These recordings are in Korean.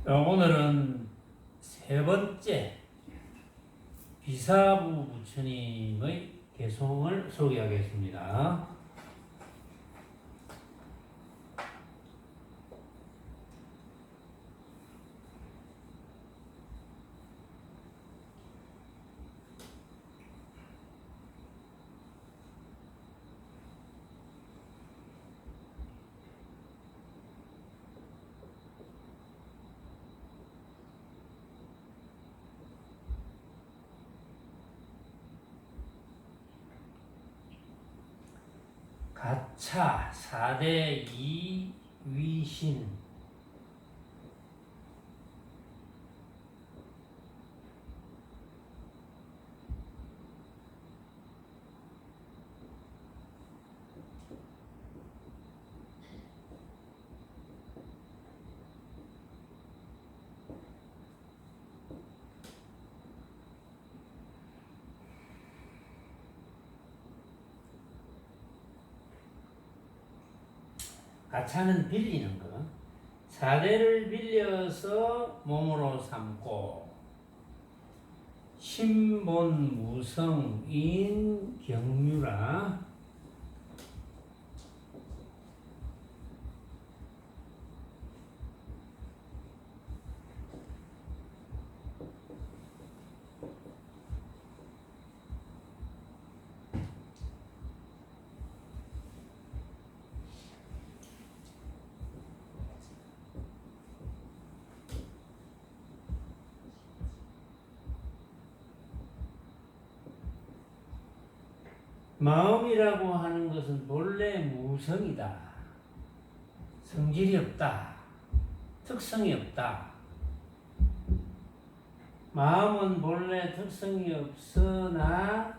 오늘은 세 번째 비사부 부처님의 개송을 소개하겠습니다. 가차 4대 이위신 가차는 빌리는 거. 사대를 빌려서 몸으로 삼고 신본 무성인 경유라. 마음이라고 하는 것은 본래 무성이다. 성질이 없다. 특성이 없다. 마음은 본래 특성이 없으나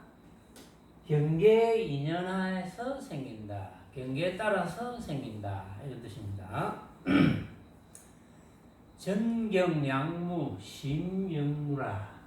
경계에 인연하여서 생긴다. 경계에 따라서 생긴다. 이런 뜻입니다. 전경양무 심영무라.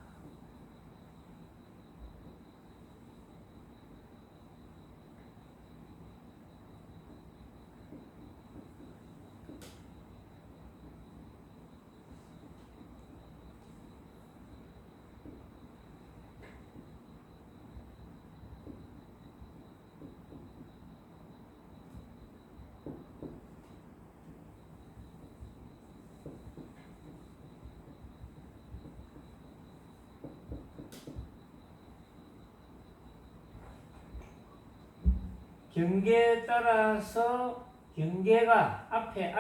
경계에 따라서 경계가 앞에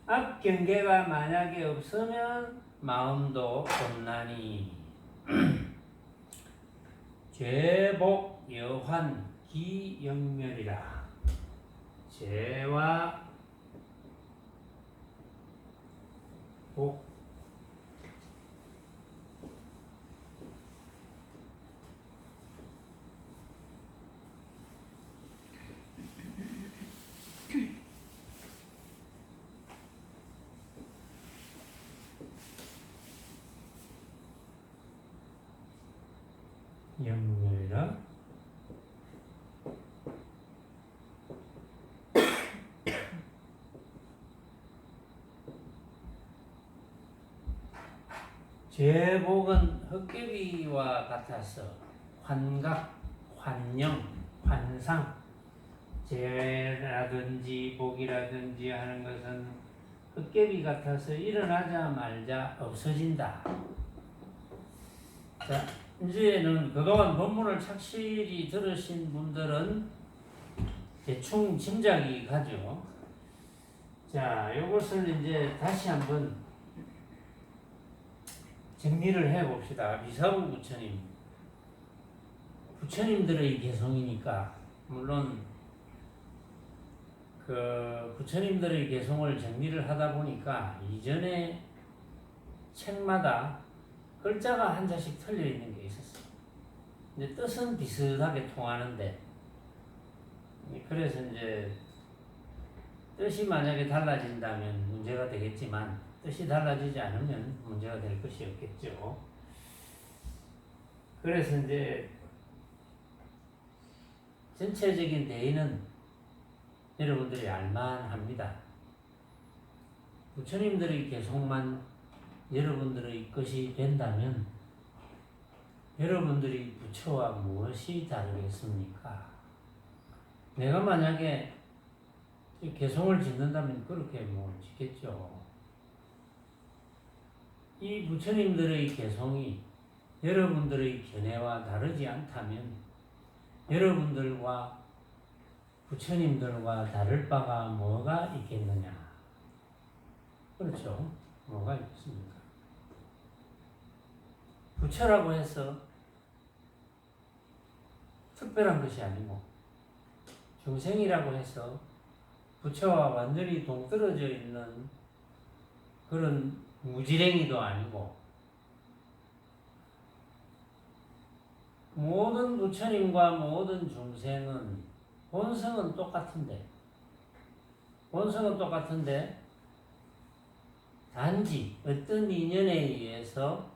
앞경계가 만약에 없으면 마음도 곤란히 죄복 여환 기영멸이라. 죄와 복 영멸이라. 죄복은 헛개비와 같아서 환각, 환영, 환상, 죄라든지 복이라든지 하는 것은 헛개비 같아서 일어나자 말자 없어진다. 자, 이제는 그동안 본문을 착실히 들으신 분들은 대충 짐작이 가죠. 자, 이것을 이제 다시 한번 정리를 해봅시다. 비사부 부처님, 부처님들의 개송이니까 물론 그 부처님들의 개송을 정리를 하다 보니까 이전에 책마다 글자가 한 자씩 틀려 있는 게 있었어요. 근데 뜻은 비슷하게 통하는데, 그래서 이제 뜻이 만약에 달라진다면 문제가 되겠지만 뜻이 달라지지 않으면 문제가 될 것이 없겠죠. 그래서 이제 전체적인 대의는 여러분들이 알만합니다. 부처님들의 개성만 여러분들의 것이 된다면 여러분들이 부처와 무엇이 다르겠습니까? 내가 만약에 개성을 짓는다면 그렇게 뭐 짓겠죠. 이 부처님들의 개성이 여러분들의 견해와 다르지 않다면 여러분들과 부처님들과 다를 바가 뭐가 있겠느냐? 그렇죠. 뭐가 있겠습니까? 부처라고 해서 특별한 것이 아니고 중생이라고 해서 부처와 완전히 동떨어져 있는 그런 무지랭이도 아니고 모든 부처님과 모든 중생은 본성은 똑같은데 단지 어떤 인연에 의해서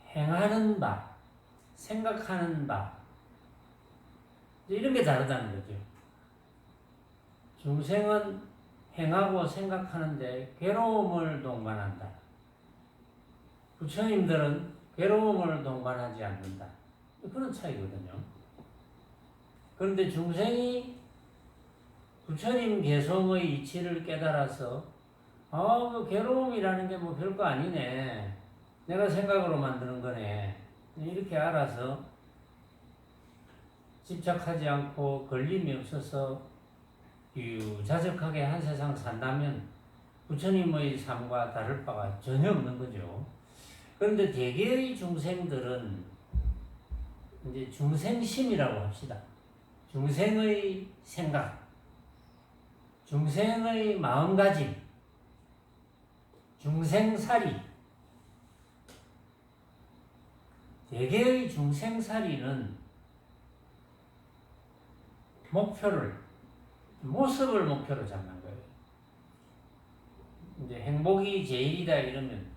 행하는 바, 생각하는 바 이런 게 다르다는 거죠. 중생은 행하고 생각하는데 괴로움을 동반한다. 부처님들은 괴로움을 동반하지 않는다. 그런 차이거든요. 그런데 중생이 부처님 개성의 이치를 깨달아서 그 괴로움이라는 게 뭐 별거 아니네. 내가 생각으로 만드는 거네. 이렇게 알아서 집착하지 않고 걸림이 없어서 유자적하게 한 세상 산다면 부처님의 삶과 다를 바가 전혀 없는 거죠. 그런데 대개의 중생들은 이제 중생심이라고 합시다. 중생의 생각, 중생의 마음가짐, 중생살이. 대개의 중생살이는 모습을 목표로 잡는 거예요. 이제 행복이 제일이다 이러면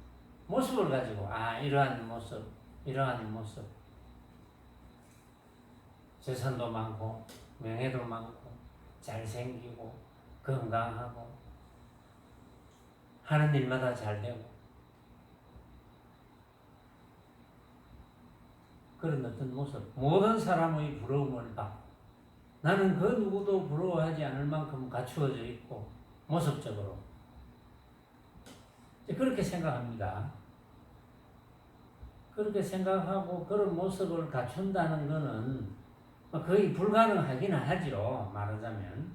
모습을 가지고 이러한 모습 재산도 많고 명예도 많고 잘생기고 건강하고 하는 일마다 잘 되고 그런 어떤 모습, 모든 사람의 부러움을 받고 나는 그 누구도 부러워하지 않을 만큼 갖추어져 있고 모습적으로 그렇게 생각합니다. 그렇게 생각하고 그런 모습을 갖춘다는 것은 거의 불가능하기는 하죠. 말하자면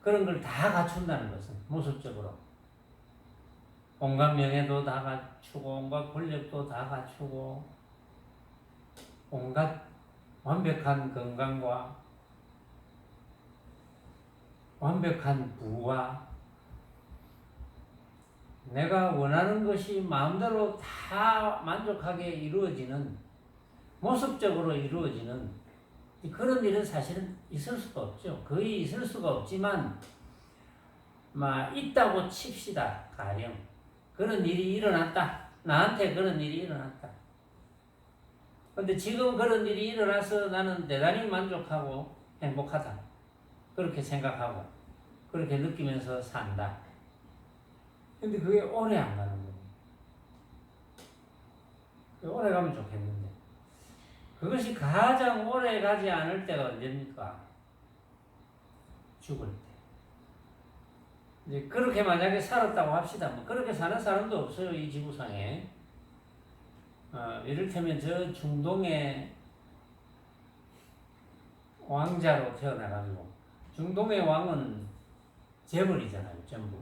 그런 걸 다 갖춘다는 것은 모습적으로 온갖 명예도 다 갖추고 온갖 권력도 다 갖추고 온갖 완벽한 건강과 완벽한 부와 내가 원하는 것이 마음대로 다 만족하게 이루어지는 모습적으로 이루어지는 그런 일은 사실은 있을 수가 없죠. 거의 있을 수가 없지만 있다고 칩시다. 가령 그런 일이 일어났다. 나한테 그런 일이 일어났다. 근데 지금 그런 일이 일어나서 나는 대단히 만족하고 행복하다. 그렇게 생각하고 그렇게 느끼면서 산다. 근데 그게 오래 안 가는 거예요. 오래 가면 좋겠는데 그것이 가장 오래 가지 않을 때가 언제입니까? 죽을 때. 이제 그렇게 만약에 살았다고 합시다. 그렇게 사는 사람도 없어요. 이 지구상에. 이를테면 저 중동의 왕자로 태어나가지고 중동의 왕은 재벌이잖아요. 전부.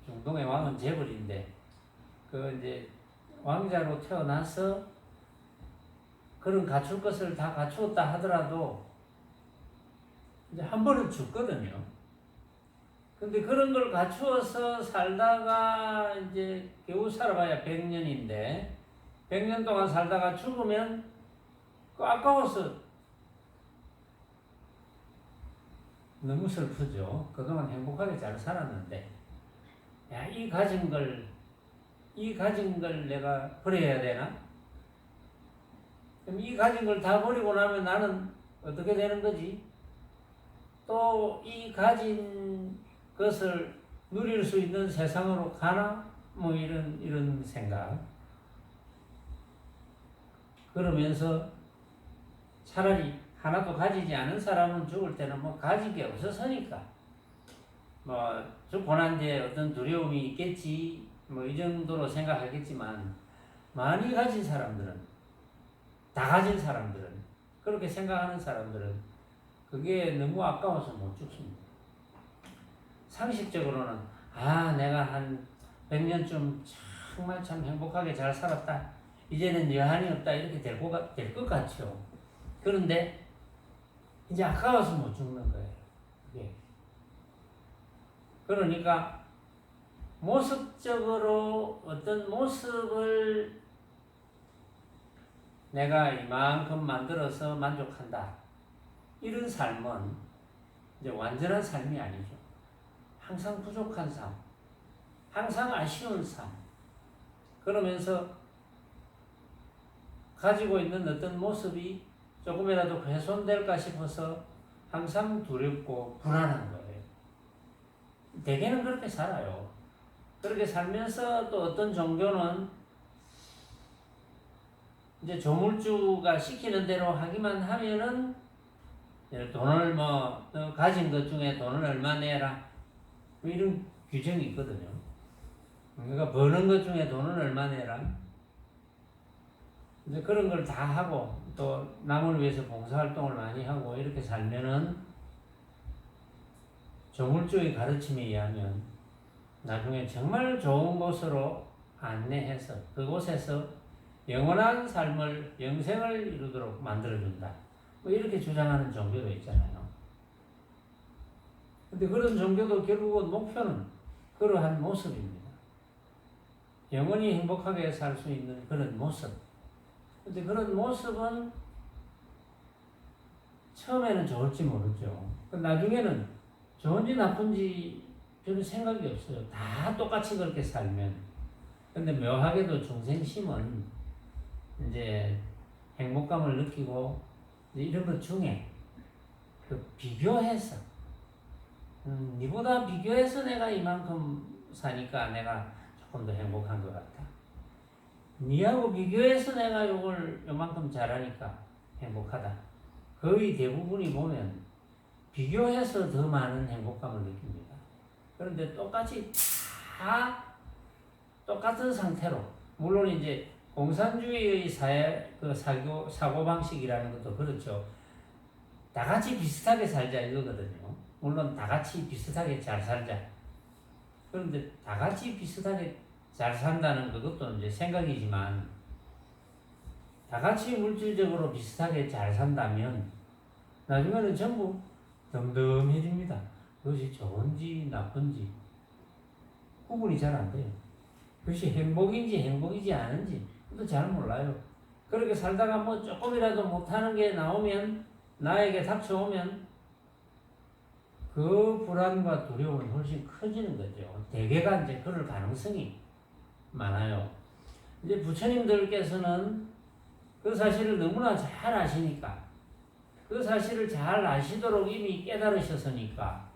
중동의 왕은 재벌인데 이제 왕자로 태어나서 그런 갖출 것을 다 갖추었다 하더라도 이제 한 번은 죽거든요. 근데 그런 걸 갖추어서 살다가 이제 겨우 살아봐야 100년인데 100년 동안 살다가 죽으면 아까워서 너무 슬프죠. 그동안 행복하게 잘 살았는데 이 가진 걸 내가 버려야 되나? 그럼 이 가진 걸 다 버리고 나면 나는 어떻게 되는 거지? 또 이 가진 그것을 누릴 수 있는 세상으로 가나? 뭐 이런 생각. 그러면서 차라리 하나도 가지지 않은 사람은 죽을 때는 뭐 가진 게 없어서니까 뭐 죽고 난 뒤에 어떤 두려움이 있겠지 뭐 이 정도로 생각하겠지만, 많이 가진 사람들은, 다 가진 사람들은, 그렇게 생각하는 사람들은 그게 너무 아까워서 못 죽습니다. 상식적으로는 내가 한 100년쯤 정말 참 행복하게 잘 살았다, 이제는 여한이 없다, 이렇게 될 것 같죠. 그런데 이제 아까워서 못 죽는 거예요. 예. 그러니까 모습적으로 어떤 모습을 내가 이만큼 만들어서 만족한다, 이런 삶은 이제 완전한 삶이 아니죠. 항상 부족한 삶, 항상 아쉬운 삶. 그러면서 가지고 있는 어떤 모습이 조금이라도 훼손될까 싶어서 항상 두렵고 불안한 거예요. 대개는 그렇게 살아요. 그렇게 살면서 또 어떤 종교는 이제 조물주가 시키는 대로 하기만 하면은 돈을 가진 것 중에 돈을 얼마 내라, 뭐 이런 규정이 있거든요. 그러니까 버는 것 중에 돈을 얼마 내라. 이제 그런 걸 다 하고 또 남을 위해서 봉사활동을 많이 하고 이렇게 살면은 조물주의 가르침에 의하면 나중에 정말 좋은 곳으로 안내해서 그곳에서 영원한 삶을, 영생을 이루도록 만들어준다, 뭐 이렇게 주장하는 종교도 있잖아요. 근데 그런 종교도 결국은 목표는 그러한 모습입니다. 영원히 행복하게 살 수 있는 그런 모습. 근데 그런 모습은 처음에는 좋을지 모르죠. 나중에는 좋은지 나쁜지 별로 생각이 없어요. 다 똑같이 그렇게 살면. 근데 묘하게도 중생심은 이제 행복감을 느끼고 이런 것 중에 그 비교해서 니보다 비교해서 내가 이만큼 사니까 내가 조금 더 행복한 것 같아. 니하고 비교해서 내가 요만큼 잘하니까 행복하다. 거의 대부분이 보면 비교해서 더 많은 행복감을 느낍니다. 그런데 똑같이 똑같은 상태로, 물론 이제 공산주의의 사고방식이라는 것도 그렇죠. 다 같이 비슷하게 살자 이거거든요. 물론 다 같이 비슷하게 잘 살자. 그런데 다 같이 비슷하게 잘 산다는 그것도 이제 생각이지만, 다 같이 물질적으로 비슷하게 잘 산다면 나중에는 전부 덤덤해집니다. 그것이 좋은지 나쁜지 구분이 잘 안 돼요. 그것이 행복이지 않은지 그것도 잘 몰라요. 그렇게 살다가 뭐 조금이라도 못하는 게 나오면, 나에게 닥쳐오면 그 불안과 두려움은 훨씬 커지는 거죠. 대개가 이제 그럴 가능성이 많아요. 이제 부처님들께서는 그 사실을 너무나 잘 아시니까, 그 사실을 잘 아시도록 이미 깨달으셨으니까,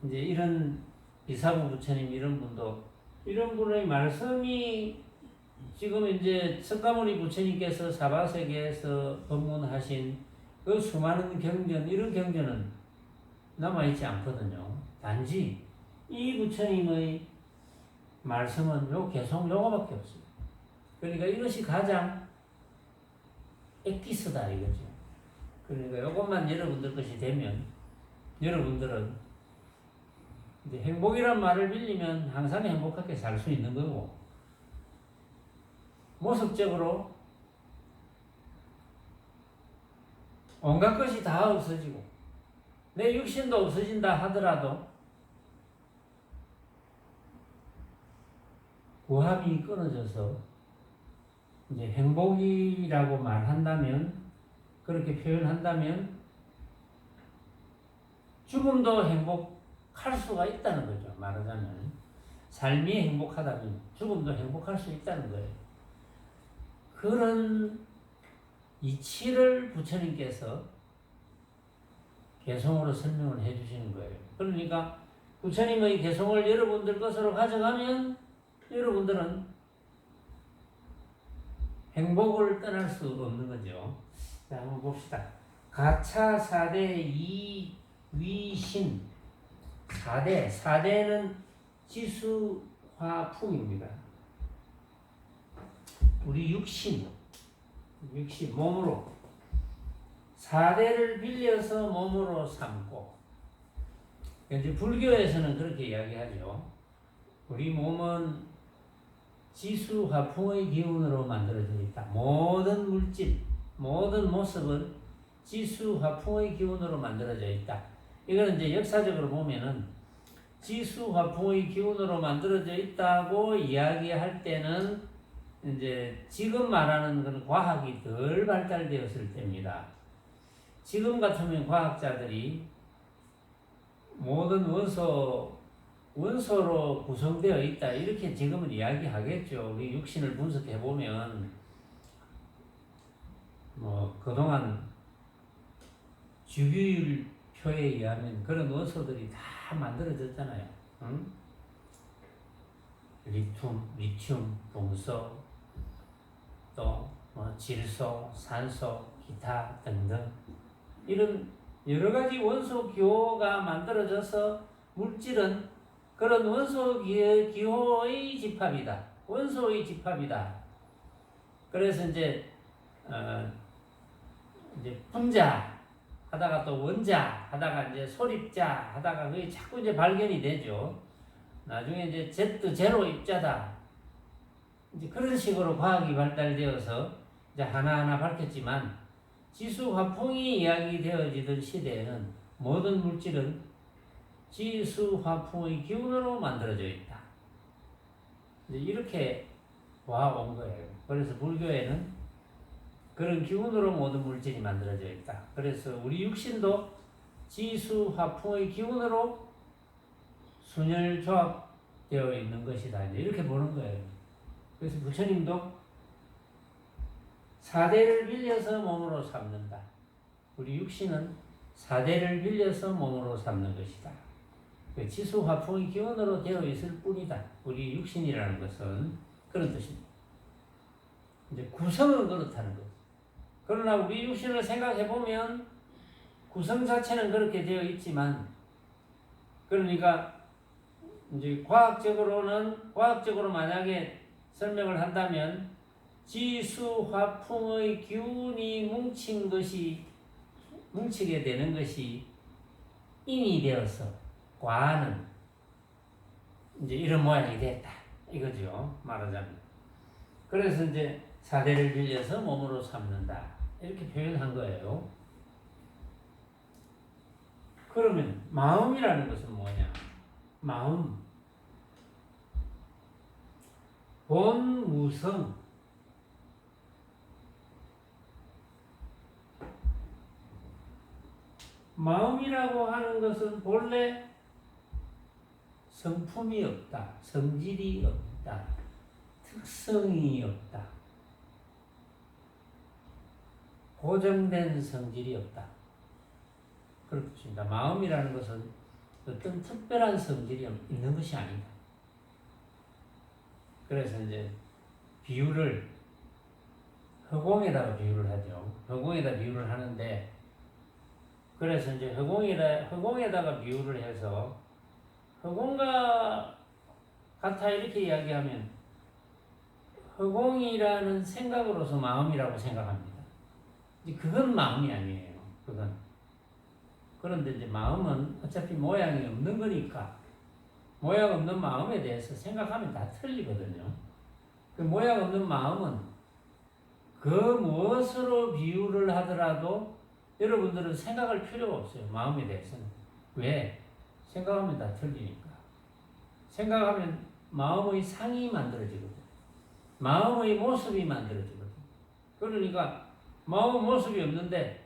이제 이런 비사부 부처님 이런 분의 말씀이 지금 이제 석가모니 부처님께서 사바세계에서 법문하신 그 수많은 경전, 이런 경전은 남아있지 않거든요. 단지 이 부처님의 말씀은 계속 요거밖에 없어요. 그러니까 이것이 가장 엑기스다 이거죠. 그러니까 요것만 여러분들 것이 되면 여러분들은 이제 행복이란 말을 빌리면 항상 행복하게 살 수 있는 거고, 모습적으로 온갖 것이 다 없어지고 내 육신도 없어진다 하더라도 구합이 끊어져서 이제 행복이라고 말한다면, 그렇게 표현한다면 죽음도 행복할 수가 있다는 거죠. 말하자면 삶이 행복하다면 죽음도 행복할 수 있다는 거예요. 그런 이치를 부처님께서 개성으로 설명을 해주시는 거예요. 그러니까 부처님의 개성을 여러분들 것으로 가져가면 여러분들은 행복을 떠날 수 없는 거죠. 자, 한번 봅시다. 가차 4대 이위신 4대는 지수화풍입니다. 우리 육신 몸으로 4대를 빌려서 몸으로 삼고, 이제 불교에서는 그렇게 이야기하죠. 우리 몸은 지수화풍의 기운으로 만들어져 있다. 모든 물질, 모든 모습은 지수화풍의 기운으로 만들어져 있다. 이거는 이제 역사적으로 보면은 지수화풍의 기운으로 만들어져 있다고 이야기할 때는 이제 지금 말하는 그런 과학이 덜 발달되었을 때입니다. 지금 같으면 과학자들이 모든 원소로 구성되어 있다 이렇게 지금은 이야기하겠죠. 우리 육신을 분석해 보면 뭐 그동안 주기율표에 의하면 그런 원소들이 다 만들어졌잖아요. 응? 리튬, 동소, 또 질소, 산소, 기타 등등 이런 여러 가지 원소 기호가 만들어져서 물질은 그런 원소 기호의 집합이다. 원소의 집합이다. 그래서 이제 분자 하다가 또 원자 하다가 이제 소립자 하다가 그게 자꾸 이제 발견이 되죠. 나중에 이제 Z 제로 입자다. 이제 그런 식으로 과학이 발달되어서 이제 하나하나 밝혔지만 지수화풍이 이야기되어지던 시대에는 모든 물질은 지수화풍의 기운으로 만들어져 있다. 이제 이렇게 와온 거예요. 그래서 불교에는 그런 기운으로 모든 물질이 만들어져 있다. 그래서 우리 육신도 지수화풍의 기운으로 순혈조합되어 있는 것이다. 이제 이렇게 보는 거예요. 그래서 부처님도 4대를 빌려서 몸으로 삼는다. 우리 육신은 4대를 빌려서 몸으로 삼는 것이다. 지수화풍의 기운으로 되어 있을 뿐이다. 우리 육신이라는 것은 그런 뜻입니다. 이제 구성은 그렇다는 거죠. 그러나 우리 육신을 생각해 보면 구성 자체는 그렇게 되어 있지만, 그러니까 이제 과학적으로 만약에 설명을 한다면 지수화풍의 기운이 뭉치게 되는 것이 인이 되어서 과는 이제 이런 모양이 됐다 이거죠, 말하자면. 그래서 이제 4대를 빌려서 몸으로 삼는다 이렇게 표현한 거예요. 그러면 마음이라는 것은 뭐냐? 마음, 본무성, 마음이라고 하는 것은 본래 성품이 없다, 성질이 없다, 특성이 없다, 고정된 성질이 없다. 그렇습니다. 마음이라는 것은 어떤 특별한 성질이 있는 것이 아니다. 그래서 이제 비유를 허공에다가 비유를 하죠. 허공에다 비유를 하는데, 그래서 이제 허공에다가 비유를 해서 허공과 같아 이렇게 이야기하면 허공이라는 생각으로서 마음이라고 생각합니다. 그건 마음이 아니에요. 그건. 그런데 이제 마음은 어차피 모양이 없는 거니까 모양 없는 마음에 대해서 생각하면 다 틀리거든요. 그 모양 없는 마음은 그 무엇으로 비유를 하더라도 여러분들은 생각할 필요가 없어요. 마음에 대해서는. 왜? 생각하면 다 틀리니까. 생각하면 마음의 상이 만들어지거든. 마음의 모습이 만들어지거든. 그러니까 마음의 모습이 없는데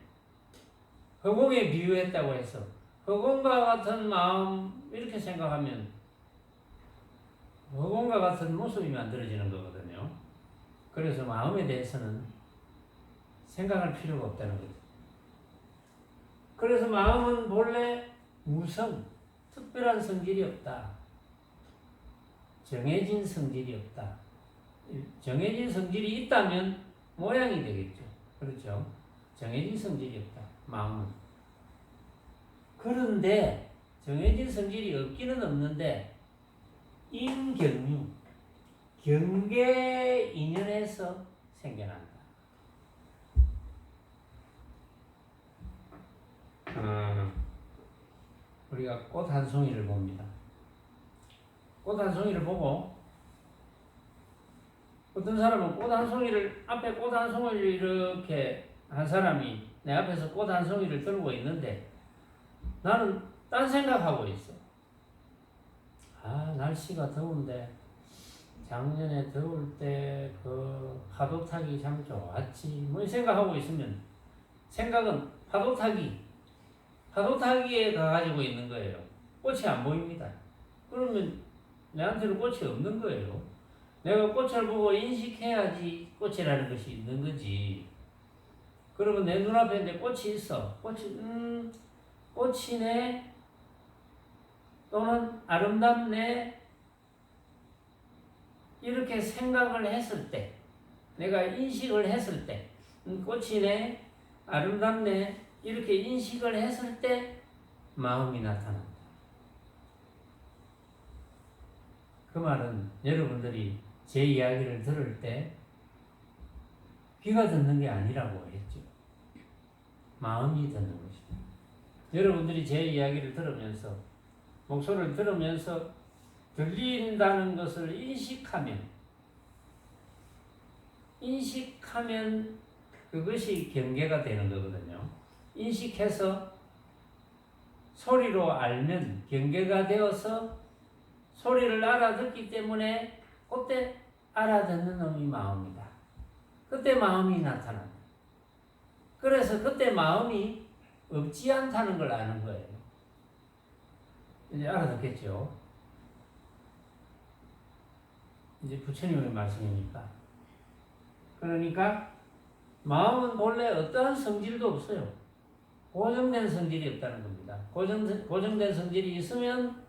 허공에 비유했다고 해서 허공과 같은 마음 이렇게 생각하면 허공과 같은 모습이 만들어지는 거거든요. 그래서 마음에 대해서는 생각할 필요가 없다는 거죠. 그래서 마음은 본래 무성, 특별한 성질이 없다. 정해진 성질이 없다. 정해진 성질이 있다면 모양이 되겠죠. 그렇죠? 정해진 성질이 없다. 마음은. 그런데 정해진 성질이 없기는 없는데 인경류, 경계 인연에서 생겨난다. 우리가 꽃 한 송이를 봅니다. 꽃 한 송이를 보고 어떤 사람은 꽃 한 송이를 앞에 꽃 한 송이를 이렇게 한 사람이 내 앞에서 꽃 한 송이를 들고 있는데 나는 딴 생각하고 있어. 아, 날씨가 더운데 작년에 더울 때 그 파도 타기 참 좋았지. 뭐 이 생각하고 있으면 생각은 파도 타기에 가가지고 있는 거예요. 꽃이 안 보입니다. 그러면 내한테는 꽃이 없는 거예요. 내가 꽃을 보고 인식해야지 꽃이라는 것이 있는 거지. 그러면 내 눈앞에 이제 꽃이 있어. 꽃이네, 또는 아름답네, 이렇게 생각을 했을 때, 내가 인식을 했을 때, 꽃이네, 아름답네, 이렇게 인식을 했을 때 마음이 나타난다. 그 말은 여러분들이 제 이야기를 들을 때 귀가 듣는 게 아니라고 했죠. 마음이 듣는 것이다. 여러분들이 제 이야기를 들으면서, 목소리를 들으면서 들린다는 것을 인식하면 그것이 경계가 되는 거거든요. 인식해서 소리로 알면 경계가 되어서 소리를 알아듣기 때문에 그때 알아듣는 놈이 마음이다. 그때 마음이 나타난다. 그래서 그때 마음이 없지 않다는 걸 아는 거예요. 이제 알아듣겠죠? 이제 부처님의 말씀이니까. 그러니까 마음은 본래 어떠한 성질도 없어요. 고정된 성질이 없다는 겁니다. 고정된 성질이 있으면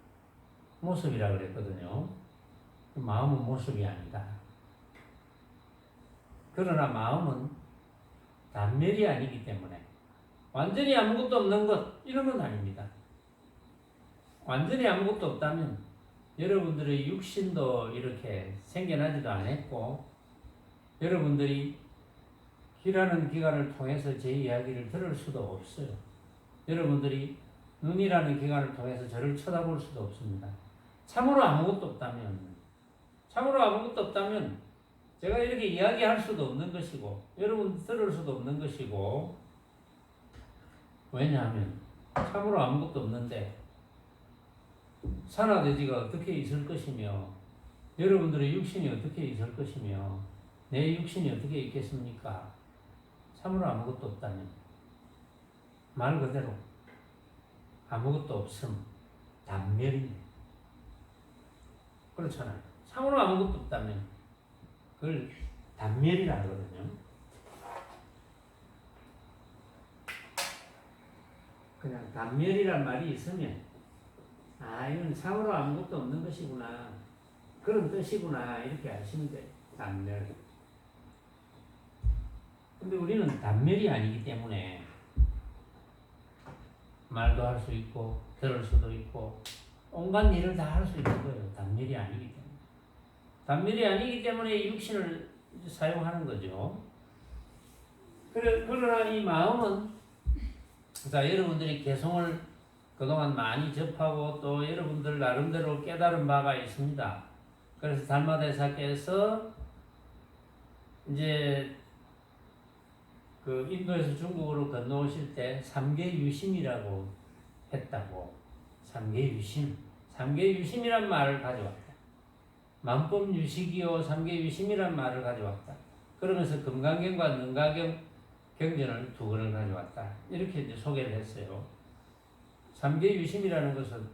모습이라 그랬거든요. 마음은 모습이 아니다. 그러나 마음은 단멸이 아니기 때문에 완전히 아무것도 없는 것, 이런 건 아닙니다. 완전히 아무것도 없다면 여러분들의 육신도 이렇게 생겨나지도 않았고, 여러분들이 귀라는 기관을 통해서 제 이야기를 들을 수도 없어요. 여러분들이 눈이라는 기관을 통해서 저를 쳐다볼 수도 없습니다. 참으로 아무것도 없다면 제가 이렇게 이야기할 수도 없는 것이고, 여러분 들을 수도 없는 것이고, 왜냐하면 참으로 아무것도 없는데 산화돼지가 어떻게 있을 것이며, 여러분들의 육신이 어떻게 있을 것이며, 내 육신이 어떻게 있겠습니까? 참으로 아무것도 없다면, 말 그대로 아무것도 없음, 단멸이네. 그렇잖아요. 참으로 아무것도 없다면 그걸 단멸이라 하거든요. 그냥 단멸이란 말이 있으면, 아, 이건 참으로 아무것도 없는 것이구나, 그런 뜻이구나, 이렇게 아시면 돼요. 단멸. 근데 우리는 단멸이 아니기 때문에 말도 할 수 있고 들을 수도 있고 온갖 일을 다 할 수 있는 거예요. 단멸이 아니기 때문에. 단멸이 아니기 때문에 육신을 사용하는 거죠. 그러나 이 마음은, 자, 여러분들이 개성을 그동안 많이 접하고 또 여러분들 나름대로 깨달은 바가 있습니다. 그래서 달마대사께서 이제 그 인도에서 중국으로 건너오실 때 삼계유심이라고 했다고. 삼계유심이란 말을 가져왔다. 만법유식이요 삼계유심이란 말을 가져왔다. 그러면서 금강경과 능가경 경전을 두 권을 가져왔다. 이렇게 이제 소개를 했어요. 삼계유심이라는 것은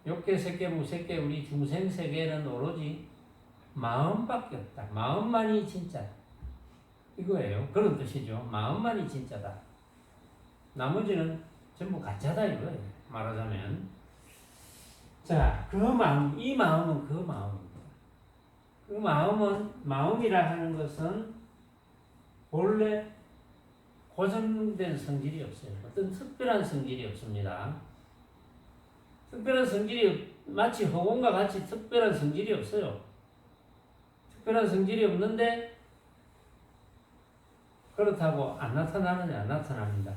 욕계, 색계, 무색계, 우리 중생세계는 오로지 마음밖에 없다. 마음만이 진짜다. 이거예요. 그런 뜻이죠. 마음만이 진짜다. 나머지는 전부 가짜다 이거예요. 말하자면. 자, 그 마음, 이 마음은 그 마음입니다. 그 마음은, 마음이라 하는 것은 본래 고정된 성질이 없어요. 어떤 특별한 성질이 없습니다. 특별한 성질이, 마치 허공과 같이 특별한 성질이 없어요. 특별한 성질이 없는데, 그렇다고 안 나타나느냐? 안 나타납니다.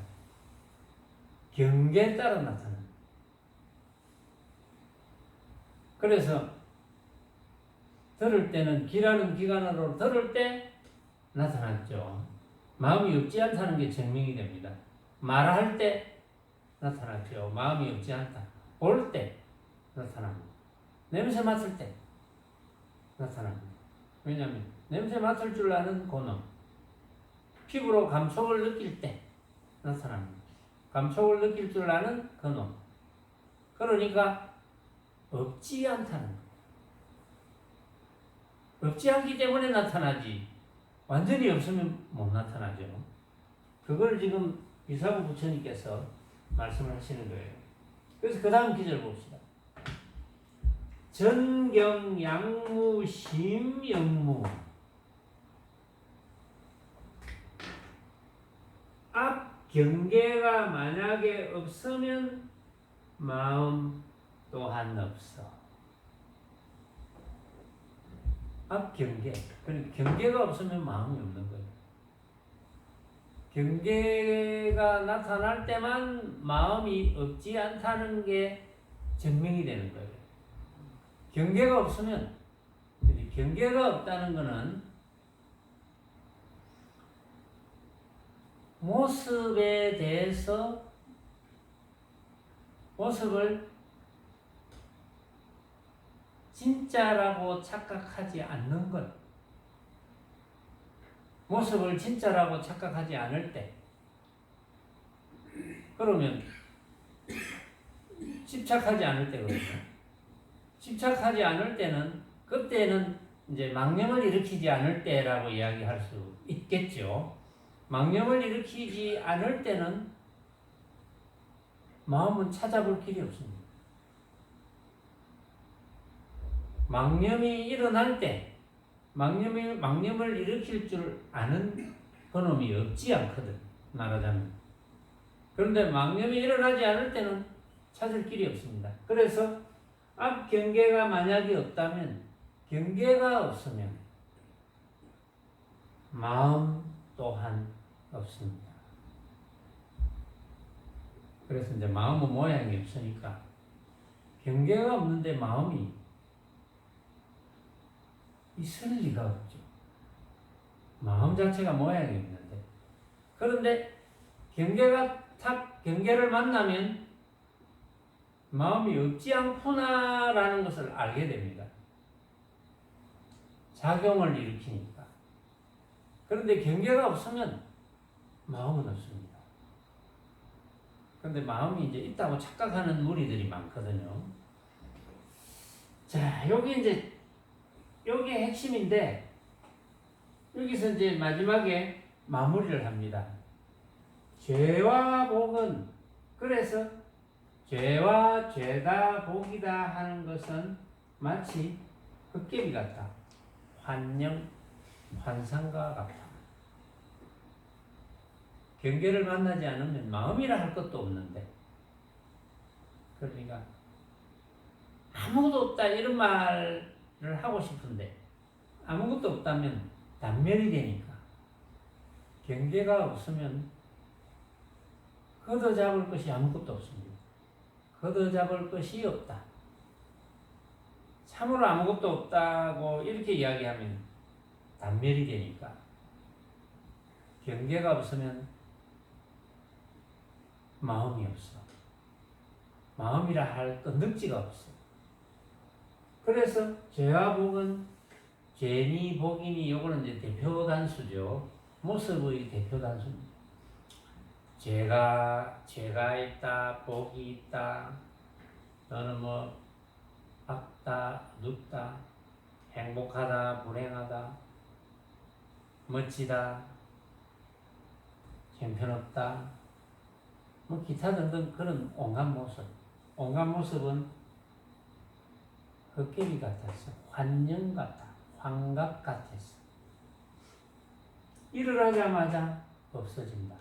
경계에 따라 나타납니다. 그래서 들을 때는 기라는 기관으로 들을 때 나타났죠. 마음이 없지 않다는 게 증명이 됩니다. 말할 때 나타났죠. 마음이 없지 않다. 볼 때 나타납니다. 냄새 맡을 때 나타납니다. 왜냐하면 냄새 맡을 줄 아는 본능, 피부로 감촉을 느낄 때 나타납니다. 감촉을 느낄 줄 아는 근원. 그러니까 없지 않다는 거예요. 없지 않기 때문에 나타나지 완전히 없으면 못 나타나죠. 그걸 지금 이사부 부처님께서 말씀을 하시는 거예요. 그래서 그 다음 기절 봅시다. 전경 양무 심영무. 앞 경계가 만약에 없으면 마음 또한 없어. 앞 경계. 그러니까 경계가 없으면 마음이 없는 거예요. 경계가 나타날 때만 마음이 없지 않다는 게 증명이 되는 거예요. 경계가 없으면, 경계가 없다는 것은 모습에 대해서 모습을 진짜라고 착각하지 않는 것. 모습을 진짜라고 착각하지 않을 때. 그러면 집착하지 않을 때거든요. 집착하지 않을 때는, 그때는 이제 망념을 일으키지 않을 때라고 이야기할 수 있겠죠. 망념을 일으키지 않을 때는 마음은 찾아볼 길이 없습니다. 망념이 일어날 때, 망념을 일으킬 줄 아는 그놈이 없지 않거든, 말하자면. 그런데 망념이 일어나지 않을 때는 찾을 길이 없습니다. 그래서 앞 경계가 만약에 없다면, 경계가 없으면 마음 또한 없습니다. 그래서 이제 마음은 모양이 없으니까 경계가 없는데 마음이 있을 리가 없죠. 마음 자체가 모양이 있는데. 그런데 경계를 만나면 마음이 없지 않구나라는 것을 알게 됩니다. 작용을 일으키니까. 그런데 경계가 없으면 마음은 없습니다. 그런데 마음이 이제 있다고 착각하는 무리들이 많거든요. 자, 여기 핵심인데, 여기서 이제 마지막에 마무리를 합니다. 죄와 복은, 그래서 죄와 죄다 복이다 하는 것은 마치 헛개비 같다. 환상과 같다. 경계를 만나지 않으면 마음이라 할 것도 없는데, 그러니까 아무것도 없다 이런 말을 하고 싶은데 아무것도 없다면 단멸이 되니까, 경계가 없으면 걷어잡을 것이 아무것도 없습니다. 걷어잡을 것이 없다. 참으로 아무것도 없다고 이렇게 이야기하면 단멸이 되니까, 경계가 없으면 마음이 없어. 마음이라 할 것 능지가 없어. 그래서 죄와 복은, 죄니 복이니, 요거는 이제 대표 단수죠. 모습의 대표 단수입니다. 죄가 있다, 복이 있다, 너는 뭐 악다, 눕다, 행복하다, 불행하다, 멋지다, 형편없다, 뭐 기타 등등 그런 온갖 모습. 온갖 모습은 헛개비 같았어. 환영 같아. 환각 같았어. 일어나자마자 없어진다.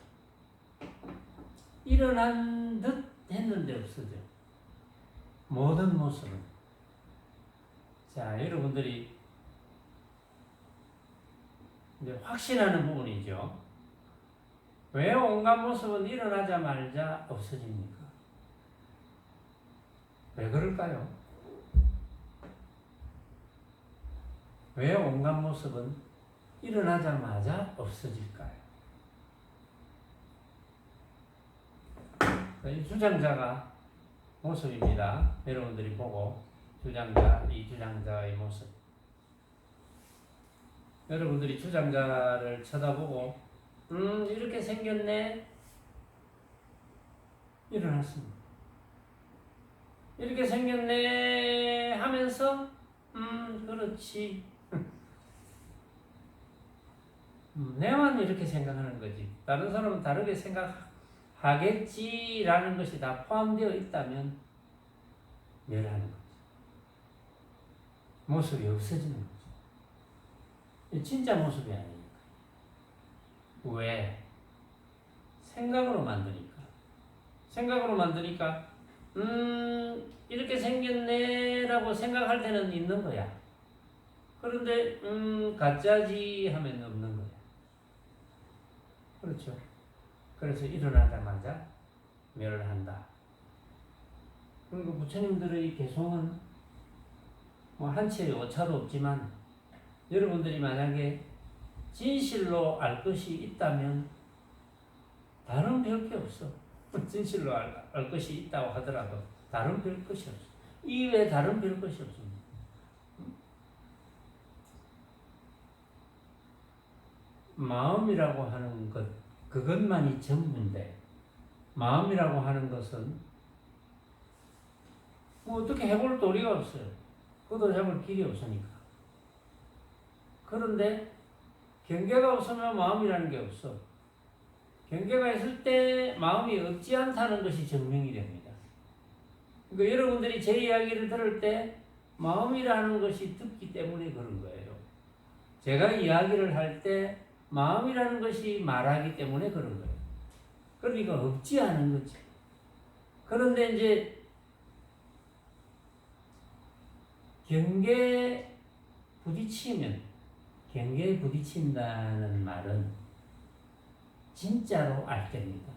일어난 듯 했는데 없어져. 모든 모습은. 자, 여러분들이 이제 확신하는 부분이죠. 왜 온갖 모습은 일어나자마자 없어집니까? 왜 그럴까요? 왜 온갖 모습은 일어나자마자 없어질까요? 이 주장자가 모습입니다. 여러분들이 보고 이 주장자의 모습. 여러분들이 주장자를 쳐다보고 이렇게 생겼네. 일어났습니다. 이렇게 생겼네 하면서 그렇지. 내만 이렇게 생각하는 거지. 다른 사람은 다르게 생각하겠지라는 것이 다 포함되어 있다면 멸하는 거지. 모습이 없어지는 거지. 진짜 모습이 아니니까. 왜? 생각으로 만드니까. 생각으로 만드니까 이렇게 생겼네라고 생각할 때는 있는 거야. 그런데 가짜지 하면 없는 거야. 그렇죠. 그래서 일어나자마자 멸한다. 그리고 부처님들의 개송은 뭐 한치의 오차도 없지만 여러분들이 만약에 진실로 알 것이 있다면 다른 별 게 없어. 진실로 알 것이 있다고 하더라도 다른 별 것이 없어. 이외에 다른 별 것이 없습니다. 마음이라고 하는 것, 그것만이 전부인데, 마음이라고 하는 것은 뭐 어떻게 해볼 도리가 없어요. 그도 해볼 길이 없으니까. 그런데 경계가 없으면 마음이라는 게 없어. 경계가 있을 때 마음이 없지 않다는 것이 증명이 됩니다. 그러니까 여러분들이 제 이야기를 들을 때 마음이라는 것이 듣기 때문에 그런 거예요. 제가 이야기를 할 때 마음이라는 것이 말하기 때문에 그런 거예요. 그러니까 없지 않은 거지. 그런데 이제 경계에 부딪힌다는 말은 진짜로 알 때입니다.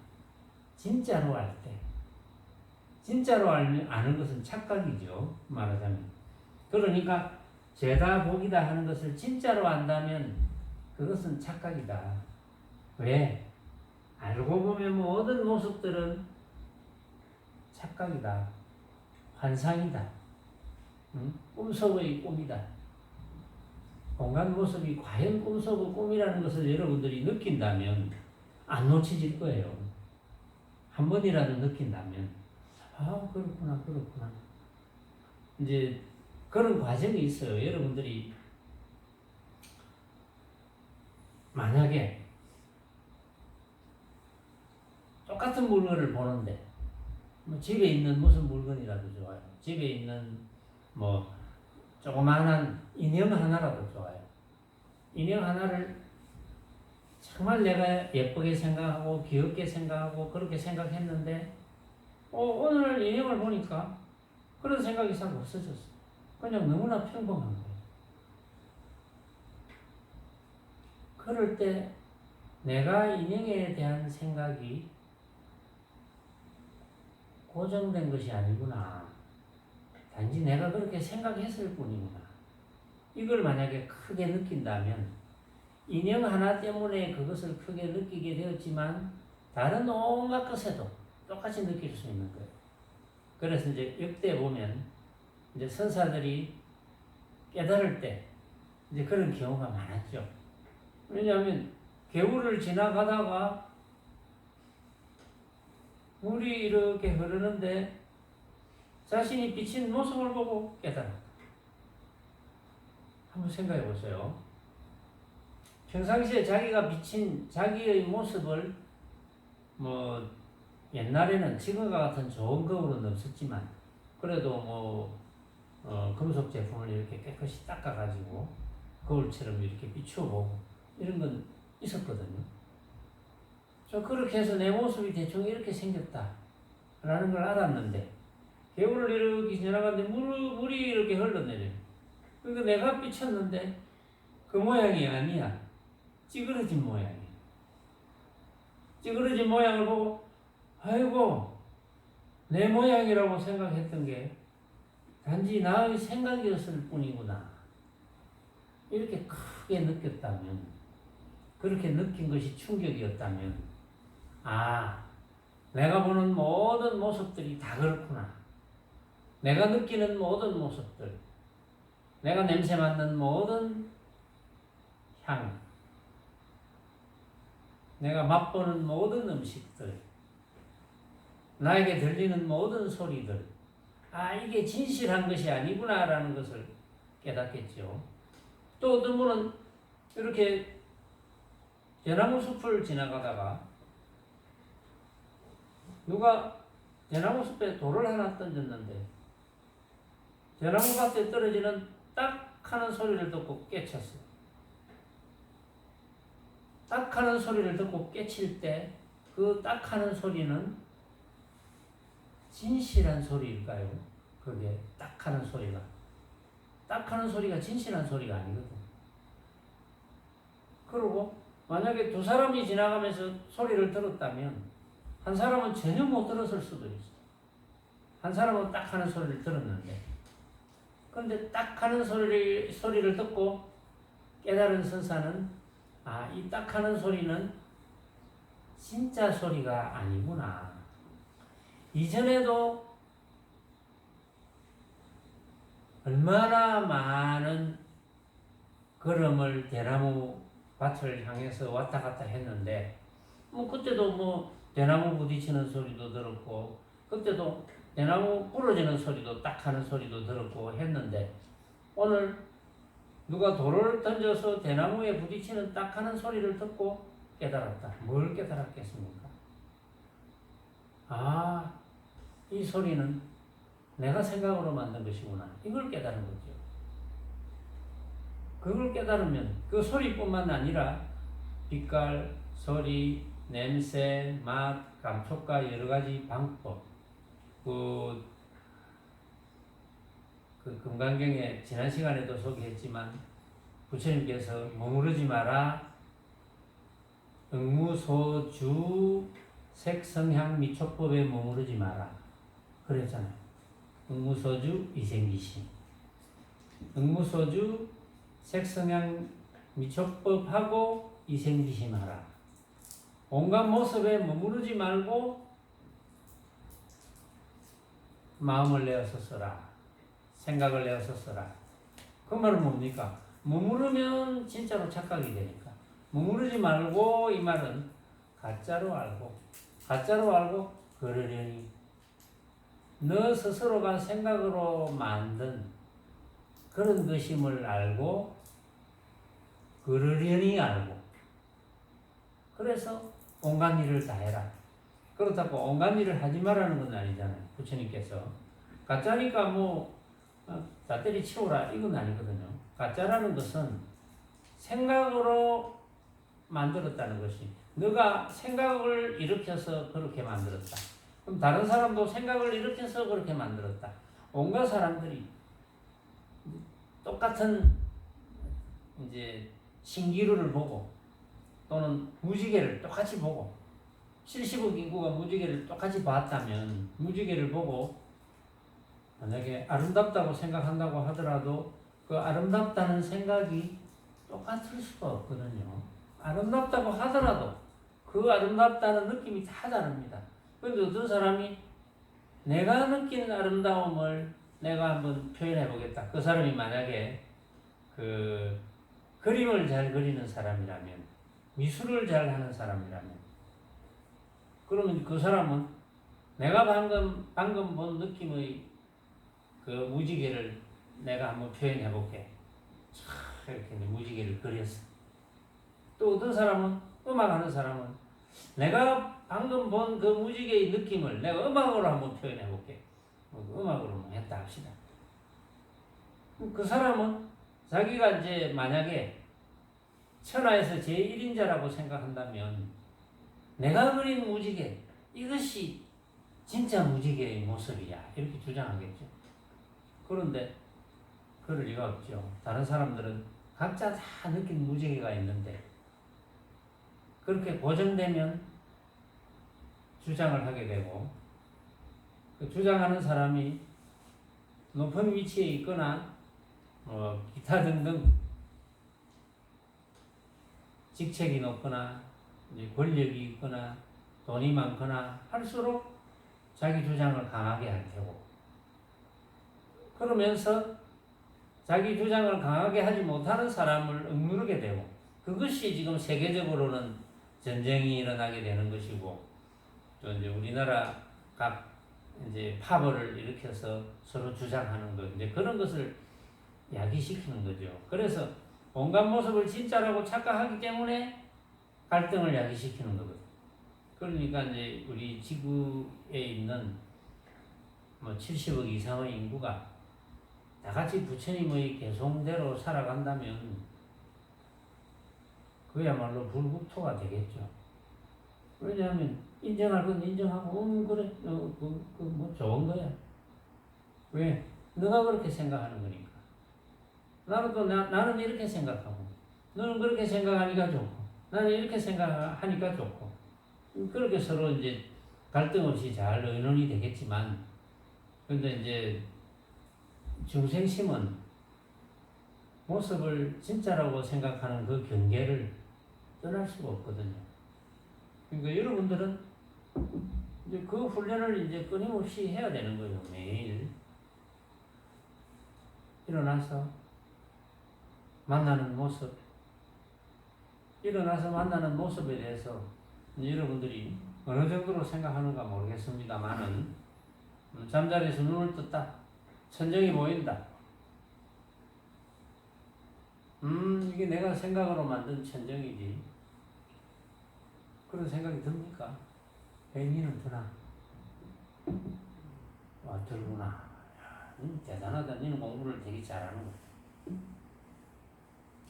진짜로 알 때. 진짜로 아는 것은 착각이죠. 말하자면. 그러니까 죄다 복이다 하는 것을 진짜로 안다면 그것은 착각이다. 왜? 알고 보면 모든 모습들은 착각이다. 환상이다. 꿈속의 꿈이다. 온갖 모습이 과연 꿈속의 꿈이라는 것을 여러분들이 느낀다면 안 놓치질 거예요. 한 번이라도 느낀다면 그렇구나. 이제 그런 과정이 있어요. 여러분들이 만약에 똑같은 물건을 보는데 뭐 집에 있는 무슨 물건이라도 좋아요. 집에 있는 뭐 조그마한 인형 하나라도 좋아요. 인형 하나를 정말 내가 예쁘게 생각하고 귀엽게 생각하고 그렇게 생각했는데 오늘 인형을 보니까 그런 생각이 잘 없어졌어. 그냥 너무나 평범한 거예요. 그럴 때 내가 인형에 대한 생각이 고정된 것이 아니구나. 단지 내가 그렇게 생각했을 뿐이구나. 이걸 만약에 크게 느낀다면 인형 하나 때문에 그것을 크게 느끼게 되었지만 다른 온갖 것에도 똑같이 느낄 수 있는 거예요. 그래서 이제 역대 보면 이제 선사들이 깨달을 때 이제 그런 경우가 많았죠. 왜냐하면 개울을 지나가다가 물이 이렇게 흐르는데 자신이 비친 모습을 보고 깨달았다. 한번 생각해 보세요. 평상시에 자기가 비친 자기의 모습을 뭐 옛날에는 지금과 같은 좋은 거울은 없었지만 그래도 금속 제품을 이렇게 깨끗이 닦아가지고 거울처럼 이렇게 비추어보고 이런 건 있었거든요. 저 그렇게 해서 내 모습이 대충 이렇게 생겼다라는 걸 알았는데 겨울을 이렇게 지나가는데 물이 이렇게 흘러내려요. 그러니까 내가 비쳤는데 그 모양이 아니야. 찌그러진 모양이야. 찌그러진 모양을 보고 아이고 내 모양이라고 생각했던 게 단지 나의 생각이었을 뿐이구나. 이렇게 크게 느꼈다면, 그렇게 느낀 것이 충격이었다면, 아, 내가 보는 모든 모습들이 다 그렇구나. 내가 느끼는 모든 모습들, 내가 냄새 맡는 모든 향, 내가 맛보는 모든 음식들, 나에게 들리는 모든 소리들, 아, 이게 진실한 것이 아니구나라는 것을 깨닫겠죠. 또 어떤 분은 이렇게 대나무 숲을 지나가다가 누가 대나무 숲에 돌을 하나 던졌는데 대나무 밭에 떨어지는 딱 하는 소리를 듣고 깨쳤어요. 딱 하는 소리를 듣고 깨칠 때 그 딱 하는 소리는 진실한 소리일까요? 그게 딱 하는 소리가. 딱 하는 소리가 진실한 소리가 아니거든. 그리고 만약에 두 사람이 지나가면서 소리를 들었다면 한 사람은 전혀 못 들었을 수도 있어. 한 사람은 딱 하는 소리를 들었는데 그런데 딱 하는 소리를 듣고 깨달은 선사는 아, 이 딱 하는 소리는 진짜 소리가 아니구나. 이전에도 얼마나 많은 걸음을 대나무 밭을 향해서 왔다 갔다 했는데 그때도 대나무 부딪히는 소리도 들었고 그때도 대나무 부러지는 소리도 딱 하는 소리도 들었고 했는데 오늘 누가 돌을 던져서 대나무에 부딪히는 딱 하는 소리를 듣고 깨달았다. 뭘 깨달았겠습니까? 아, 이 소리는 내가 생각으로 만든 것이구나. 이걸 깨달은 거죠. 그걸 깨달으면 그 소리뿐만 아니라 빛깔, 소리, 냄새, 맛, 감촉과 여러 가지 방법. 그 금강경에 지난 시간에도 소개했지만 부처님께서 머무르지 마라. 응무소주 색성향 미촉법에 머무르지 마라. 그랬잖아요. 응무소주 이생기심. 응무소주 색성향 미촉법하고 이생기심하라. 온갖 모습에 머무르지 말고 마음을 내어서 써라. 생각을 내어서 써라. 그 말은 뭡니까? 머무르면 진짜로 착각이 되니까. 머무르지 말고 이 말은 가짜로 알고 그러려니 너 스스로가 생각으로 만든 그런 것임을 알고 그러려니 알고 그래서 온갖 일을 다 해라. 그렇다고 온갖 일을 하지 말라는 건 아니잖아요. 부처님께서 가짜니까 다 때리치우라 이건 아니거든요. 가짜라는 것은 생각으로 만들었다는 것이 너가 생각을 일으켜서 그렇게 만들었다. 그럼 다른 사람도 생각을 일으켜서 그렇게 만들었다. 온갖 사람들이 똑같은 이제 신기루를 보고 또는 무지개를 똑같이 보고 70억 인구가 무지개를 똑같이 봤다면 무지개를 보고 만약에 아름답다고 생각한다고 하더라도 그 아름답다는 생각이 똑같을 수가 없거든요. 아름답다고 하더라도 그 아름답다는 느낌이 다 다릅니다. 그런데 어떤 사람이 내가 느끼는 아름다움을 내가 한번 표현해 보겠다. 그 사람이 만약에 그 그림을 잘 그리는 사람이라면 미술을 잘 하는 사람이라면 그러면 그 사람은 내가 방금 본 느낌의 그 무지개를 내가 한번 표현해 볼게. 이렇게 무지개를 그렸어. 또 어떤 사람은 음악하는 사람은 내가 방금 본 그 무지개의 느낌을 내가 음악으로 한번 표현해 볼게. 음악으로 했다 합시다. 그 사람은 자기가 이제 만약에 천하에서 제1인자라고 생각한다면 내가 그린 무지개 이것이 진짜 무지개의 모습이야 이렇게 주장하겠죠. 그런데 그럴 리가 없죠. 다른 사람들은 각자 다 느낀 무지개가 있는데 그렇게 고정되면 주장을 하게 되고 그 주장하는 사람이 높은 위치에 있거나 기타 등등 직책이 높거나 이제 권력이 있거나 돈이 많거나 할수록 자기 주장을 강하게 할 테고 그러면서 자기 주장을 강하게 하지 못하는 사람을 억누르게 되고 그것이 지금 세계적으로는 전쟁이 일어나게 되는 것이고 또 이제 우리나라 각 이제 파벌을 일으켜서 서로 주장하는 것 이제 그런 것을 야기시키는 거죠. 그래서 온갖 모습을 진짜라고 착각하기 때문에 갈등을 야기시키는 거거든요. 그러니까 이제 우리 지구에 있는 뭐 70억 이상의 인구가 다 같이 부처님의 개송대로 살아간다면 그야말로 불국토가 되겠죠. 왜냐하면 인정할 건 인정하고 그래 뭐 좋은 거야. 왜? 너가 그렇게 생각하는 거니까. 나는 또 나는 이렇게 생각하고 너는 그렇게 생각하니까 좋고 나는 이렇게 생각하니까 좋고 그렇게 서로 이제 갈등 없이 잘 의논이 되겠지만 근데 이제 중생심은 모습을 진짜라고 생각하는 그 경계를 떠날 수가 없거든요. 그러니까 여러분들은 이제 그 훈련을 이제 끊임없이 해야 되는 거예요. 매일 일어나서 만나는 모습, 일어나서 만나는 모습에 대해서 여러분들이 어느 정도로 생각하는가 모르겠습니다만은 잠자리에서 눈을 떴다. 천정이 보인다. 이게 내가 생각으로 만든 천정이지. 그런 생각이 듭니까? 니는 드나? 들구나. 야, 대단하다. 니는 공부를 되게 잘하는 거야.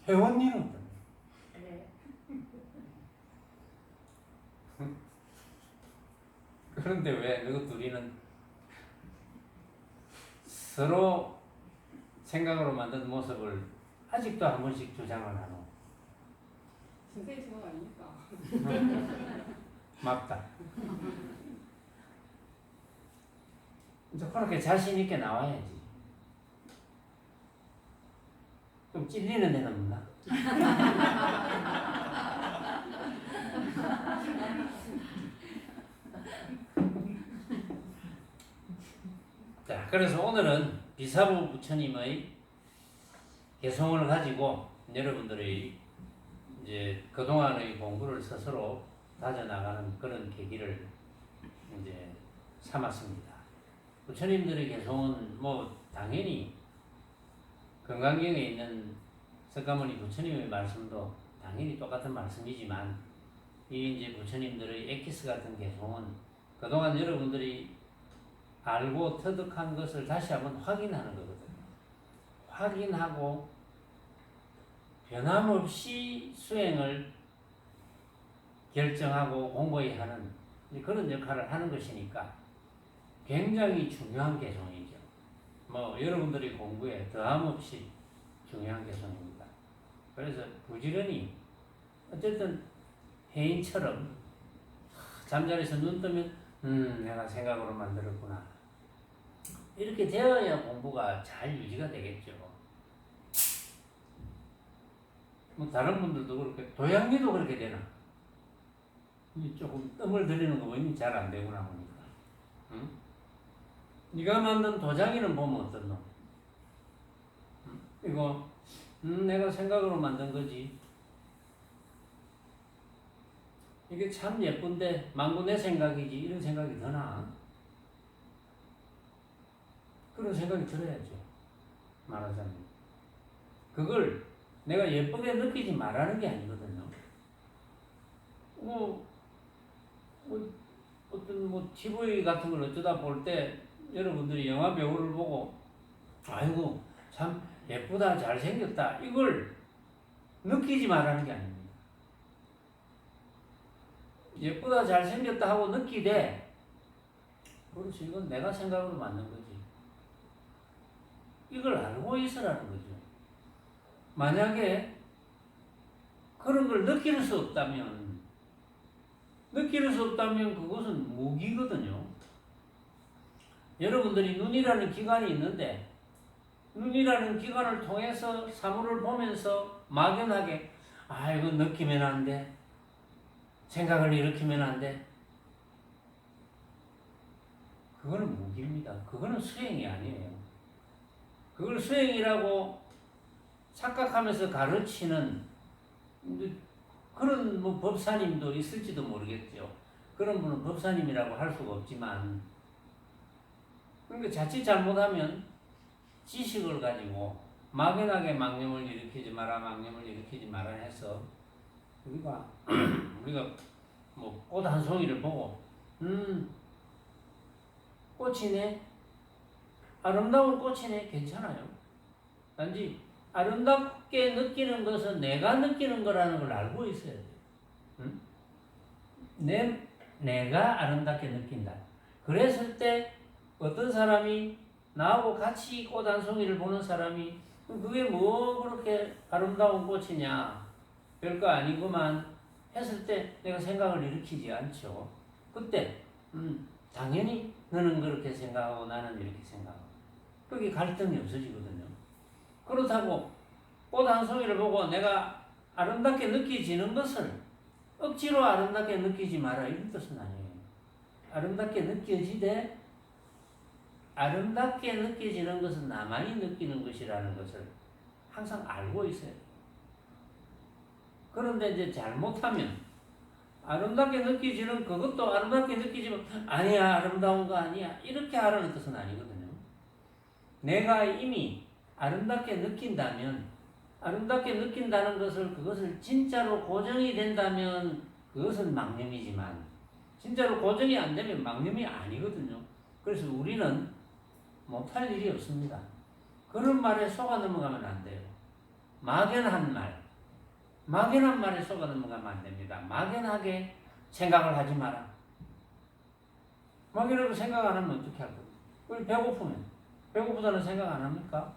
회원니는 어떠냐? 네. 그런데 왜 그 둘이는 서로 생각으로 만든 모습을 아직도 한 번씩 주장을 하노? 선생님 생각 아닙니까? 맞다. 이제 그렇게 자신 있게 나와야지. 좀 찔리는 데는 없나? 자, 그래서 오늘은 비사부 부처님의 개성을 가지고 여러분들의 이제 그동안의 공부를 스스로 다져나가는 그런 계기를 이제 삼았습니다. 부처님들의 개성은 뭐 당연히 건강경에 있는 석가모니 부처님의 말씀도 당연히 똑같은 말씀이지만 이 이제 부처님들의 엑기스 같은 개성은 그동안 여러분들이 알고 터득한 것을 다시 한번 확인하는 거거든요. 확인하고 변함없이 수행을 결정하고 공고히 하는 그런 역할을 하는 것이니까 굉장히 중요한 개성이죠. 뭐 여러분들이 공부에 더함없이 중요한 개성입니다. 그래서 부지런히 어쨌든 해인처럼 잠자리에서 눈 뜨면 내가 생각으로 만들었구나. 이렇게 되어야 공부가 잘 유지가 되겠죠. 뭐 다른 분들도 그렇게 도양미도 그렇게 되나? 조금 뜸을 들이는 거 보니 잘 안 되구나 보니까. 응? 네가 만든 도자기는 보면 어떤 놈? 이거 내가 생각으로 만든 거지. 이게 참 예쁜데 망고 내 생각이지 이런 생각이 드나? 그런 생각이 들어야죠. 말하자면 그걸 내가 예쁘게 느끼지 말라는 게 아니거든요. 뭐 어떤 뭐 TV 같은 걸 어쩌다 볼 때 여러분들이 영화 배우를 보고 아이고 참 예쁘다 잘생겼다 이걸 느끼지 말라는 게 아닙니다. 예쁘다 잘생겼다 하고 느끼되 그렇지 이건 내가 생각으로 맞는 거지. 이걸 알고 있으라는 거죠. 만약에 그런 걸 느낄 수 없다면 그것은 무기거든요. 여러분들이 눈이라는 기관이 있는데 눈이라는 기관을 통해서 사물을 보면서 막연하게 아 이거 느끼면 안 돼. 생각을 일으키면 안 돼. 그거는 무기입니다. 그거는 수행이 아니에요. 그걸 수행이라고 착각하면서 가르치는 그런 뭐 법사님도 있을지도 모르겠죠. 그런 분은 법사님이라고 할 수가 없지만 그러니까 자칫 잘못하면 지식을 가지고 막연하게 망념을 일으키지 마라 해서 우리가 뭐 꽃 한 송이를 보고 꽃이네 아름다운 꽃이네 괜찮아요. 단지 아름답게 느끼는 것은 내가 느끼는 거라는 걸 알고 있어야 돼요. 응? 내가 아름답게 느낀다. 그랬을 때 어떤 사람이 나하고 같이 꽃 한 송이를 보는 사람이 그게 뭐 그렇게 아름다운 꽃이냐 별거 아니구만 했을 때 내가 생각을 일으키지 않죠. 그때 당연히 너는 그렇게 생각하고 나는 이렇게 생각하고 그게 갈등이 없어지거든요. 그렇다고 꽃 한 송이를 보고 내가 아름답게 느껴지는 것을 억지로 아름답게 느끼지 마라 이런 뜻은 아니에요. 아름답게 느껴지되 아름답게 느껴지는 것은 나만이 느끼는 것이라는 것을 항상 알고 있어야 돼요. 그런데 이제 잘못하면 아름답게 느껴지는 그것도 아름답게 느끼지만 아니야 아름다운 거 아니야 이렇게 하라는 뜻은 아니거든요. 내가 이미 아름답게 느낀다면 아름답게 느낀다는 것을 그것을 진짜로 고정이 된다면 그것은 망념이지만 진짜로 고정이 안 되면 망념이 아니거든요. 그래서 우리는 못할 일이 없습니다. 그런 말에 속아 넘어가면 안 돼요. 막연한 말에 속아 넘어가면 안 됩니다. 막연하게 생각을 하지 마라. 막연하게 생각 안 하면 어떻게 할 거예요? 우리 배고프다는 생각 안 합니까?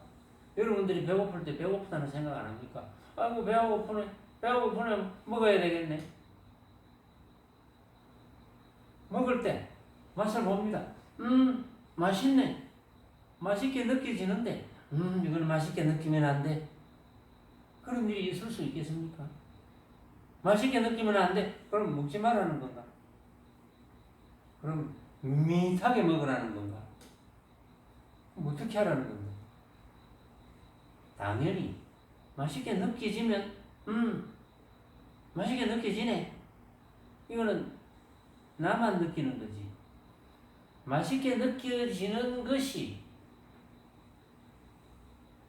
여러분들이 배고플 때 배고프다는 생각 안 합니까? 아이고 배가 고프네 먹어야 되겠네. 먹을 때 맛을 봅니다. 맛있네. 맛있게 느껴지는데 이걸 맛있게 느끼면 안 돼. 그런 일이 있을 수 있겠습니까? 맛있게 느끼면 안 돼. 그럼 먹지 말라는 건가? 그럼 밋밋하게 먹으라는 건가? 그럼 어떻게 하라는 건가? 당연히 맛있게 느껴지면 맛있게 느껴지네. 이거는 나만 느끼는 거지. 맛있게 느껴지는 것이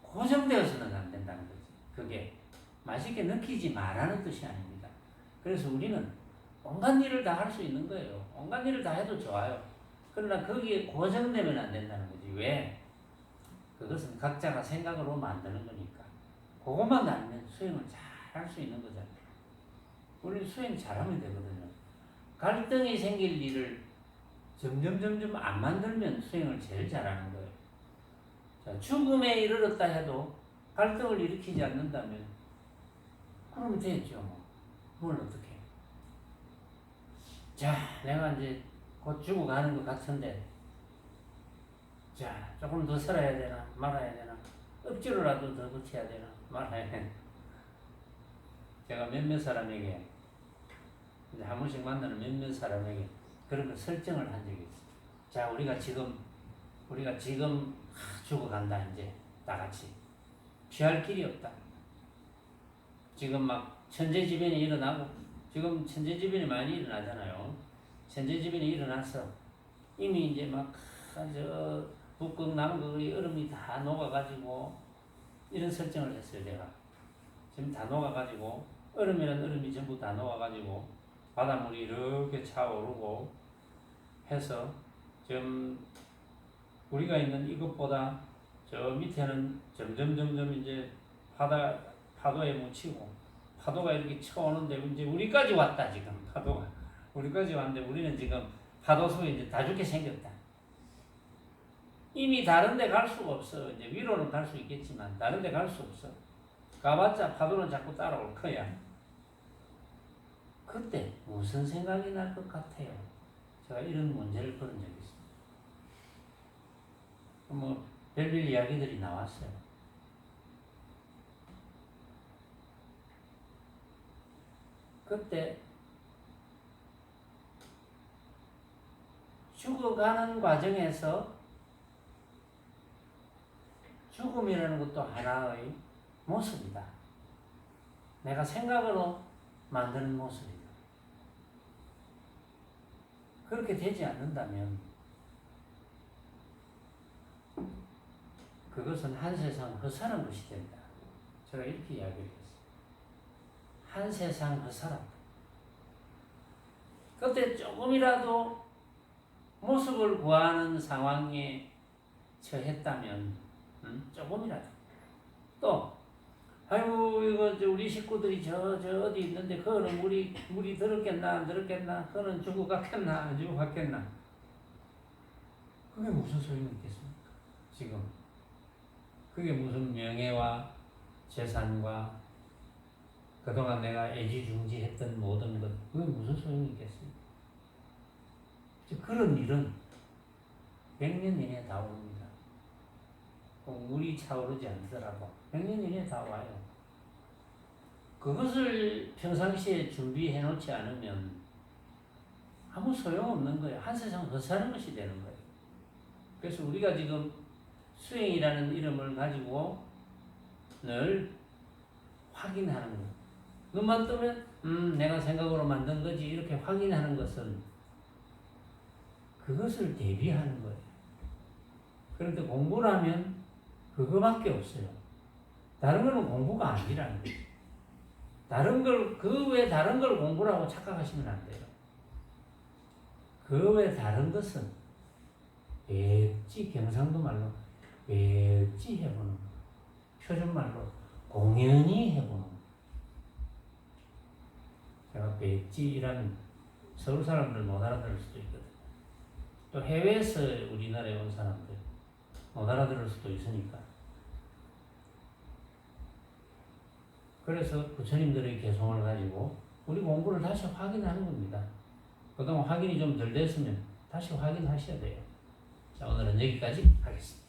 고정되어서는 안 된다는 거지. 그게 맛있게 느끼지 말라는 뜻이 아닙니다. 그래서 우리는 온갖 일을 다 할 수 있는 거예요. 온갖 일을 다 해도 좋아요. 그러나 거기에 고정되면 안 된다는 거지. 왜? 그것은 각자가 생각으로 만드는 거니까. 그것만 알면 수행을 잘 할 수 있는 거잖아요. 우리는 수행 잘하면 되거든요. 갈등이 생길 일을 점점 안 만들면 수행을 제일 잘하는 거예요. 자, 죽음에 이르렀다 해도 갈등을 일으키지 않는다면 그러면 되겠죠. 뭘 어떻게 해. 자, 내가 이제 곧 죽어가는 것 같은데 자, 조금 더 살아야 되나 말아야 되나 억지로라도 더 버텨야 되나 말아야 되나. 제가 몇몇 사람에게 이제 한 번씩 만나는 몇몇 사람에게 그런 거 설정을 한 적이 있어요. 자, 우리가 지금 죽어간다. 이제 다 같이 피할 길이 없다. 지금 막 천재지변이 일어나고 지금 천재지변이 많이 일어나잖아요. 천재지변이 일어나서 이미 이제 막 저 북극 남극의 얼음이 다 녹아가지고 이런 설정을 했어요. 제가 지금 다 녹아가지고 얼음이란 얼음이 전부 다 녹아가지고 바닷물이 이렇게 차오르고 해서 좀 우리가 있는 이것보다 저 밑에는 점점 이제 파도에 묻히고 파도가 이렇게 쳐오는데 이제 우리까지 왔다 지금 파도가 우리까지 왔는데 우리는 지금 파도 속에 이제 다 죽게 생겼다. 이미 다른 데 갈 수가 없어. 이제 위로는 갈 수 있겠지만 다른 데 갈 수 없어. 가봤자 파도는 자꾸 따라올 거야. 그때 무슨 생각이 날 것 같아요? 제가 이런 문제를 풀은 적이 있습니다. 뭐 별별 이야기들이 나왔어요. 그때 죽어가는 과정에서 죽음이라는 것도 하나의 모습이다. 내가 생각으로 만드는 모습이다. 그렇게 되지 않는다면 그것은 한 세상 헛사는 것이 된다. 제가 이렇게 이야기를 했어요. 한 세상 헛사람. 그때 조금이라도 모습을 구하는 상황에 처했다면 조금이라도 또 아이고 이거 우리 식구들이 저 어디 있는데 그거는 물이 들었겠나 안 들었겠나 그거는 죽어갔겠나 안 죽어갔겠나 그게 무슨 소용이 있겠습니까? 지금 그게 무슨 명예와 재산과 그동안 내가 애지중지했던 모든 것 그게 무슨 소용이 있겠습니까? 그런 일은 100년 이내에 다 옵니다. 물이 차오르지 않더라도 100년 이내에 다 와요. 그것을 평상시에 준비해 놓지 않으면 아무 소용없는 거예요. 한 세상 헛사는 것이 되는 거예요. 그래서 우리가 지금 수행이라는 이름을 가지고 늘 확인하는 거. 눈만 뜨면 내가 생각으로 만든 거지 이렇게 확인하는 것은 그것을 대비하는 거예요. 그런데 공부를 하면 그거밖에 없어요. 다른 거는 공부가 아니라는 거예요. 다른 걸, 그 외에 다른 걸 공부라고 착각하시면 안 돼요. 그 외에 다른 것은 백지, 경상도 말로 백지 해보는 거. 표준말로 공연히 해보는 거. 제가 백지라는 서울 사람들 못 알아들을 수도 있거든요. 또 해외에서 우리나라에 온 사람들 못 알아들을 수도 있으니까. 그래서 부처님들의 개성을 가지고 우리 공부를 다시 확인하는 겁니다. 그동안 확인이 좀 덜 됐으면 다시 확인하셔야 돼요. 자, 오늘은 여기까지 하겠습니다.